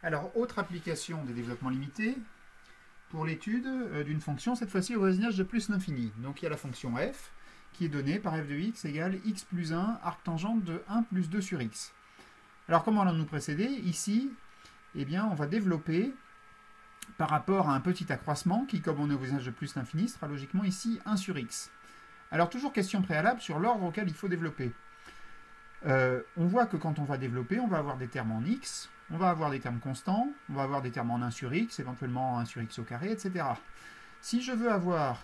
Alors, autre application des développements limités, pour l'étude d'une fonction, cette fois-ci au voisinage de plus l'infini. Donc il y a la fonction f, qui est donnée par f de x égale x plus 1, arc tangente de 1 plus 2 sur x. Alors comment allons-nous procéder? Ici, eh bien, on va développer par rapport à un petit accroissement, qui, comme on est au voisinage de plus l'infini, sera logiquement ici 1 sur x. Alors toujours question préalable sur l'ordre auquel il faut développer. On voit que quand on va développer, on va avoir des termes en x, on va avoir des termes constants, on va avoir des termes en 1 sur x, éventuellement 1 sur x au carré, etc. Si je veux avoir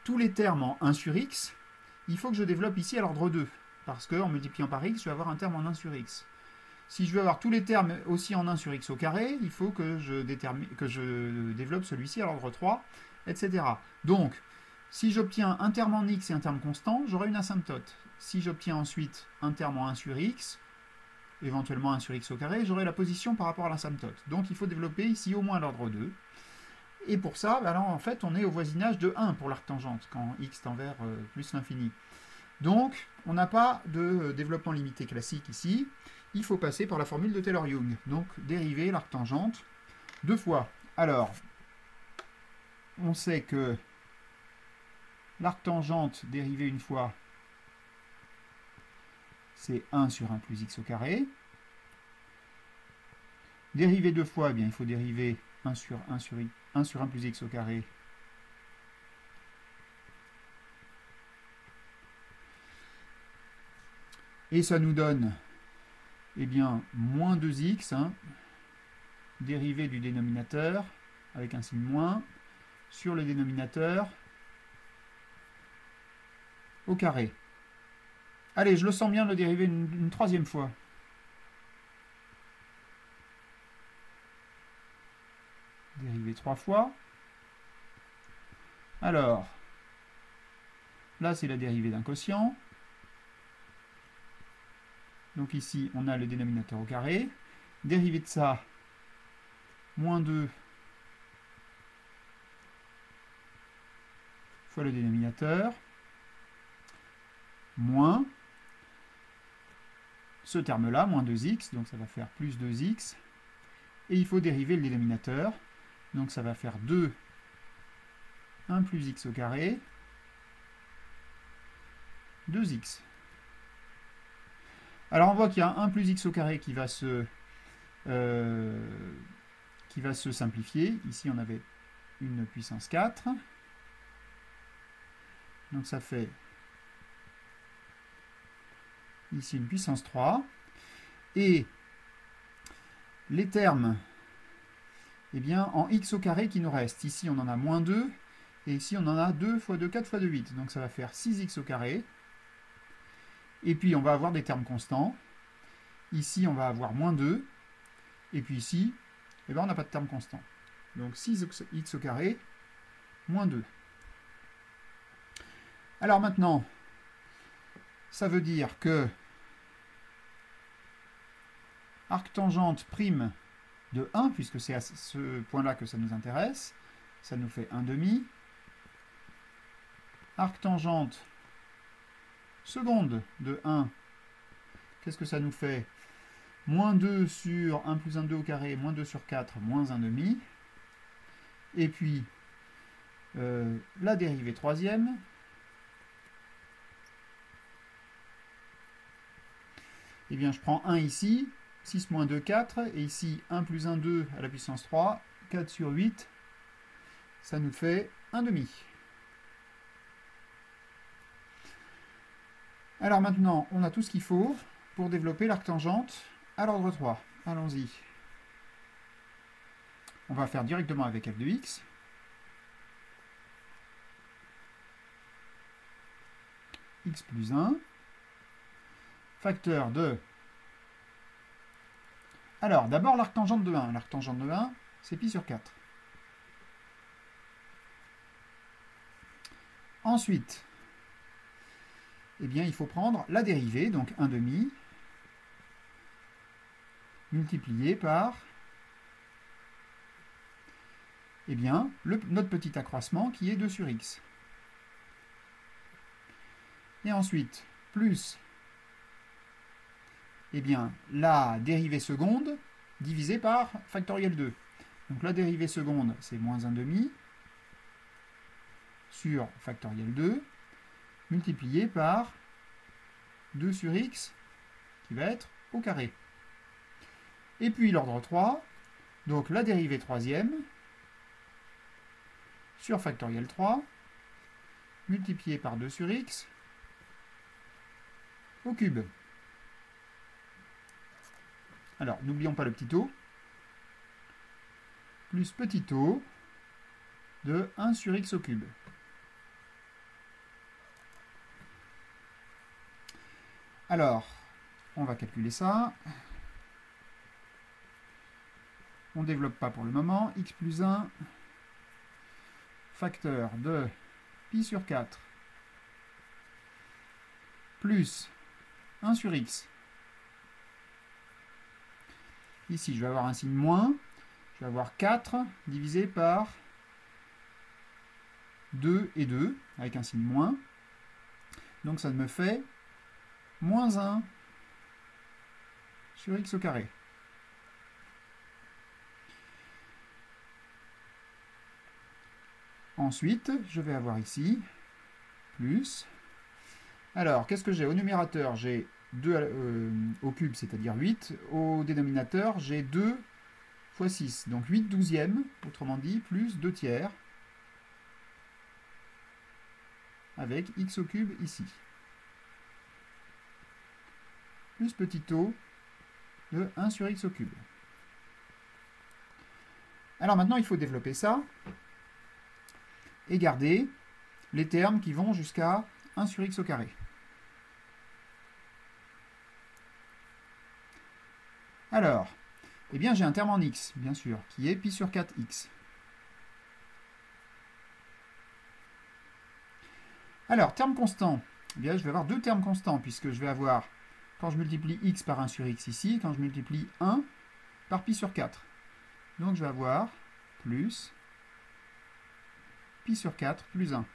tous les termes en 1 sur x, il faut que je développe ici à l'ordre 2, parce qu'en multipliant par x, je vais avoir un terme en 1 sur x. Si je veux avoir tous les termes aussi en 1 sur x au carré, il faut que je développe celui-ci à l'ordre 3, etc. Donc, si j'obtiens un terme en x et un terme constant, j'aurai une asymptote. Si j'obtiens ensuite un terme en 1 sur x, éventuellement 1 sur x au carré, j'aurai la position par rapport à l'asymptote. Donc il faut développer ici au moins l'ordre 2. Et pour ça, alors, en fait, on est au voisinage de 1 pour l'arc tangente, quand x tend vers plus l'infini. Donc, on n'a pas de développement limité classique ici. Il faut passer par la formule de Taylor-Young. Donc, dériver l'arc tangente 2 fois. Alors, on sait que l'arc tangente dérivé une fois, c'est 1 sur 1 plus x au carré. Dérivé deux fois, eh bien, il faut dériver 1 sur 1 plus x au carré. Et ça nous donne, eh bien, moins 2x, dérivé du dénominateur, avec un signe moins, sur le dénominateur, au carré. Allez, je le sens bien le dériver une troisième fois. Dérivé 3 fois. Alors, là c'est la dérivée d'un quotient. Donc ici, on a le dénominateur au carré. Dérivée de ça, moins 2 fois le dénominateur, moins ce terme-là, moins 2x, donc ça va faire plus 2x. Et il faut dériver le dénominateur. Donc ça va faire 2, 1 plus x au carré, 2x. Alors on voit qu'il y a 1 plus x au carré qui va se simplifier. Ici on avait une puissance 4. Donc ça fait ici une puissance 3. Et les termes, eh bien, en x au carré qui nous reste. Ici, on en a moins 2, et ici, on en a 2 fois 2, 4 fois 2, 8. Donc, ça va faire 6x au carré. Et puis, on va avoir des termes constants. Ici, on va avoir moins 2. Et puis ici, eh bien, on n'a pas de terme constant. Donc, 6x au carré, moins 2. Alors maintenant, ça veut dire que arc tangente prime de 1, puisque c'est à ce point-là que ça nous intéresse, ça nous fait 1 demi. Arc tangente seconde de 1, qu'est-ce que ça nous fait? Moins 2 sur 1 plus 1, 2 au carré, moins 2 sur 4, moins 1 demi. Et puis, la dérivée troisième, eh bien je prends 1 ici, 6 moins 2, 4, et ici 1 plus 1, 2 à la puissance 3, 4 sur 8, ça nous fait 1 demi. Alors maintenant, on a tout ce qu'il faut pour développer l'arc tangente à l'ordre 3. Allons-y. On va faire directement avec f de x. X plus 1. Facteur de... Alors, d'abord l'arc tangente de 1. L'arc tangente de 1, c'est pi sur 4. Ensuite, eh bien, il faut prendre la dérivée, donc 1 demi, multiplié par, eh bien, notre petit accroissement qui est 2 sur x. Et ensuite, plus, eh bien, la dérivée seconde divisé par factoriel 2. Donc la dérivée seconde, c'est moins 1 demi sur factoriel 2, multiplié par 2 sur x, qui va être au carré. Et puis l'ordre 3, donc la dérivée troisième, sur factoriel 3, multiplié par 2 sur x, au cube. Alors, n'oublions pas le petit o, plus petit o de 1 sur x au cube. Alors, on va calculer ça. On ne développe pas pour le moment. X plus 1, facteur de pi sur 4, plus 1 sur x. Ici, je vais avoir un signe moins. Je vais avoir 4 divisé par 2 et 2, avec un signe moins. Donc ça me fait moins 1 sur x au carré. Ensuite, je vais avoir ici plus. Alors, qu'est-ce que j'ai? Au numérateur, j'ai 2 au cube, c'est-à-dire 8. Au dénominateur, j'ai 2 fois 6. Donc 8 douzièmes, autrement dit, plus 2 tiers. Avec x au cube ici. Plus petit o de 1 sur x au cube. Alors maintenant, il faut développer ça et garder les termes qui vont jusqu'à 1 sur x au carré. Alors, eh bien j'ai un terme en x, bien sûr, qui est pi sur 4x. Alors, terme constant, eh bien je vais avoir deux termes constants, puisque je vais avoir, quand je multiplie x par 1 sur x ici, quand je multiplie 1 par pi sur 4. Donc je vais avoir plus pi sur 4 plus 1.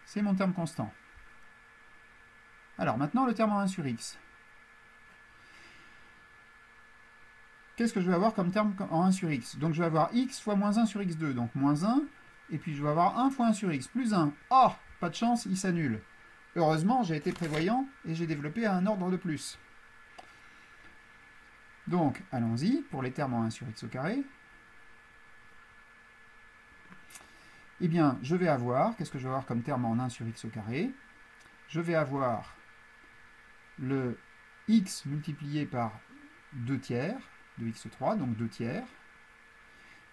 C'est mon terme constant. Alors maintenant le terme en 1 sur x. Qu'est-ce que je vais avoir comme terme en 1 sur x? Donc je vais avoir x fois moins 1 sur x2, donc moins 1, et puis je vais avoir 1 fois 1 sur x, plus 1. Oh, pas de chance, il s'annule. Heureusement, j'ai été prévoyant et j'ai développé un ordre de plus. Donc, allons-y pour les termes en 1 sur x au carré. Eh bien, je vais avoir, qu'est-ce que je vais avoir comme terme en 1 sur x au carré? Je vais avoir le x multiplié par 2 tiers de x3, donc 2 tiers.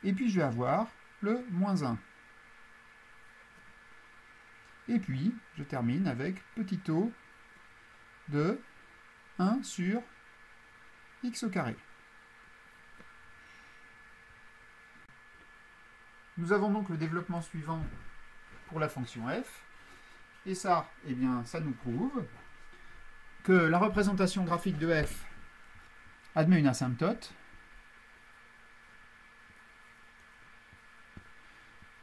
Et puis, je vais avoir le moins 1. Et puis, je termine avec petit o de 1 sur x au carré. Nous avons donc le développement suivant pour la fonction f. Et ça, eh bien, ça nous prouve que la représentation graphique de f admet une asymptote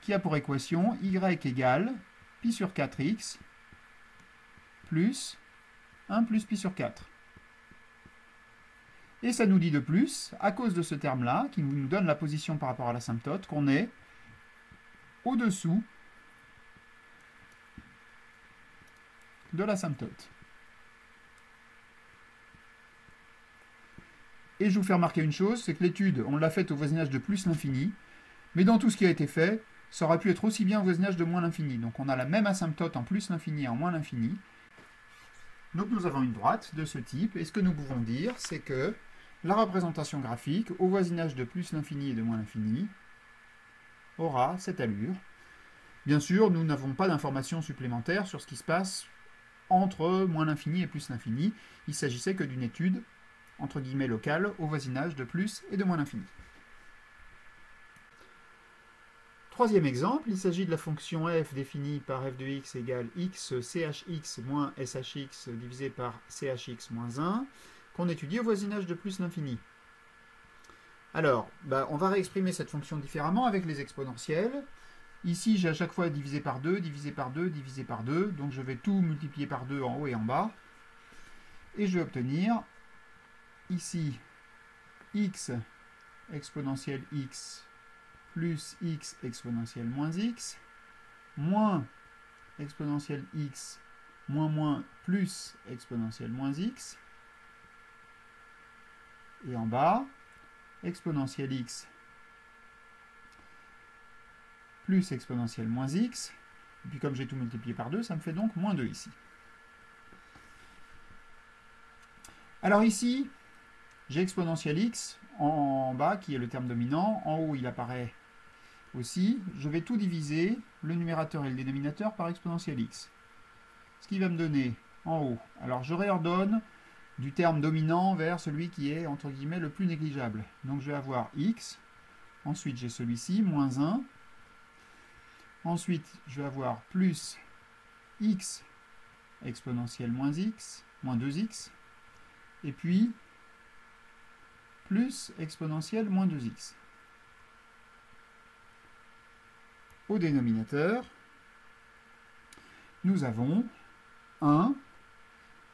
qui a pour équation y égale pi sur 4x plus 1 plus pi sur 4. Et ça nous dit de plus, à cause de ce terme-là, qui nous donne la position par rapport à l'asymptote, qu'on est au-dessous de l'asymptote. Et je vous fais remarquer une chose, c'est que l'étude, on l'a faite au voisinage de plus l'infini, mais dans tout ce qui a été fait, ça aurait pu être aussi bien au voisinage de moins l'infini. Donc on a la même asymptote en plus l'infini et en moins l'infini. Donc nous avons une droite de ce type, et ce que nous pouvons dire, c'est que la représentation graphique au voisinage de plus l'infini et de moins l'infini aura cette allure. Bien sûr, nous n'avons pas d'informations supplémentaires sur ce qui se passe entre moins l'infini et plus l'infini. Il s'agissait que d'une étude, entre guillemets, locale, au voisinage de plus et de moins l'infini. Troisième exemple, il s'agit de la fonction f définie par f de x égale x chx moins shx divisé par chx moins 1, qu'on étudie au voisinage de plus l'infini. Alors, on va réexprimer cette fonction différemment avec les exponentielles. Ici, j'ai à chaque fois divisé par 2, divisé par 2, divisé par 2, donc je vais tout multiplier par 2 en haut et en bas. Et je vais obtenir ici x exponentielle x plus x exponentielle moins x, moins exponentielle x moins moins plus exponentielle moins x, et en bas, exponentielle x plus exponentielle moins x, et puis comme j'ai tout multiplié par 2, ça me fait donc moins 2 ici. Alors ici, j'ai exponentielle x en bas, qui est le terme dominant, en haut il apparaît aussi, je vais tout diviser, le numérateur et le dénominateur, par exponentielle x. Ce qui va me donner en haut, alors je réordonne du terme dominant vers celui qui est, entre guillemets, le plus négligeable. Donc je vais avoir x, ensuite j'ai celui-ci, moins 1, ensuite je vais avoir plus x exponentielle moins x, moins 2x, et puis plus exponentielle moins 2x. Au dénominateur, nous avons 1.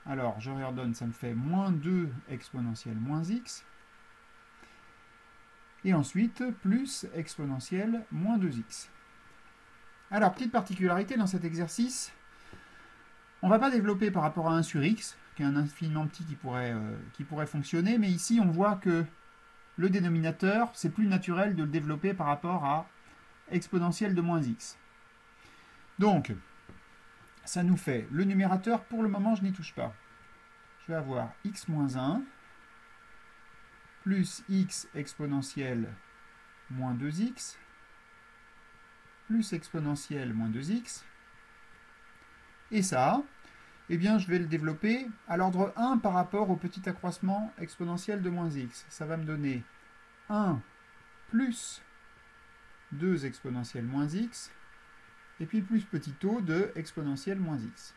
Alors, je réordonne, ça me fait moins 2 exponentielle moins x. Et ensuite, plus exponentielle moins 2x. Alors, petite particularité dans cet exercice, on ne va pas développer par rapport à 1 sur x, qui est un infiniment petit qui pourrait fonctionner, mais ici, on voit que le dénominateur, c'est plus naturel de le développer par rapport à exponentielle de moins x. Donc, ça nous fait le numérateur, pour le moment, je n'y touche pas. Je vais avoir x moins 1 plus x exponentielle moins 2x plus exponentielle moins 2x. Et ça, eh bien, je vais le développer à l'ordre 1 par rapport au petit accroissement exponentiel de moins x. Ça va me donner 1 plus 2 exponentielle moins x, et puis plus petit o de exponentielle moins x.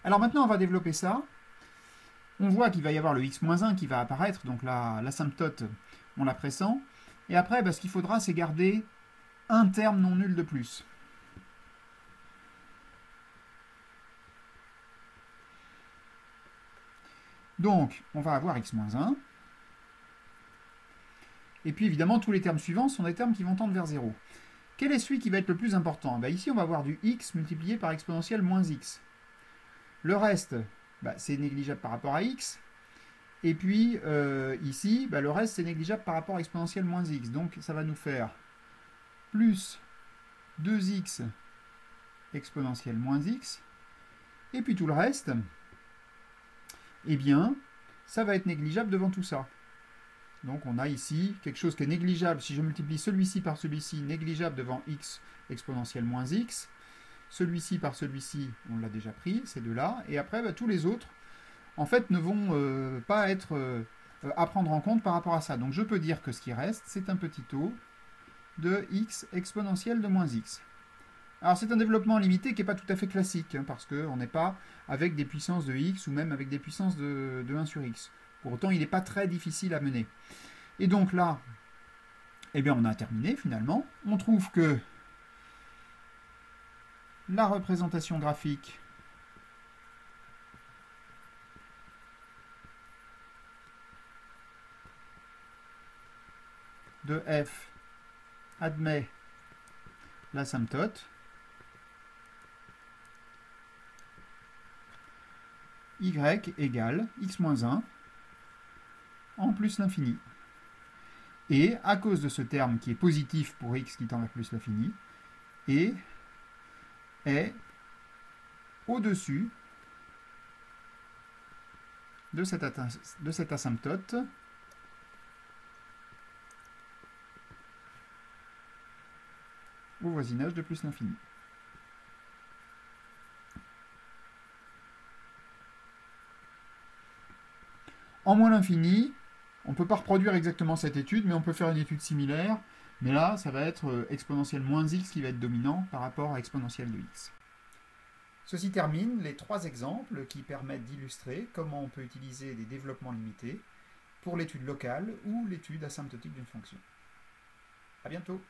Alors maintenant, on va développer ça. On voit qu'il va y avoir le x-1 qui va apparaître, donc l'asymptote, on la pressent. Et après, ce qu'il faudra, c'est garder un terme non nul de plus. Donc, on va avoir x-1. Et puis évidemment, tous les termes suivants sont des termes qui vont tendre vers 0. Quel est celui qui va être le plus important? Ici, on va avoir du x multiplié par exponentielle moins x. Le reste, c'est négligeable par rapport à x. Et puis, ici, le reste, c'est négligeable par rapport à exponentielle moins x. Donc, ça va nous faire plus 2x exponentielle moins x. Et puis tout le reste, eh bien, ça va être négligeable devant tout ça. Donc on a ici quelque chose qui est négligeable. Si je multiplie celui-ci par celui-ci, négligeable devant x exponentielle moins x. Celui-ci par celui-ci, on l'a déjà pris, ces deux-là. Et après, tous les autres, en fait, ne vont pas être à prendre en compte par rapport à ça. Donc je peux dire que ce qui reste, c'est un petit o de x exponentielle de moins x. Alors c'est un développement limité qui n'est pas tout à fait classique, parce qu'on n'est pas avec des puissances de x ou même avec des puissances de 1 sur x. Pour autant, il n'est pas très difficile à mener. Et donc là, eh bien, on a terminé finalement. On trouve que la représentation graphique de f admet l'asymptote y égale x-1 en plus l'infini. Et à cause de ce terme qui est positif pour x qui tend vers plus l'infini, et est au-dessus de cette asymptote au voisinage de plus l'infini. En moins l'infini, on ne peut pas reproduire exactement cette étude, mais on peut faire une étude similaire. Mais là, ça va être exponentielle moins x qui va être dominant par rapport à exponentielle de x. Ceci termine les 3 exemples qui permettent d'illustrer comment on peut utiliser des développements limités pour l'étude locale ou l'étude asymptotique d'une fonction. À bientôt.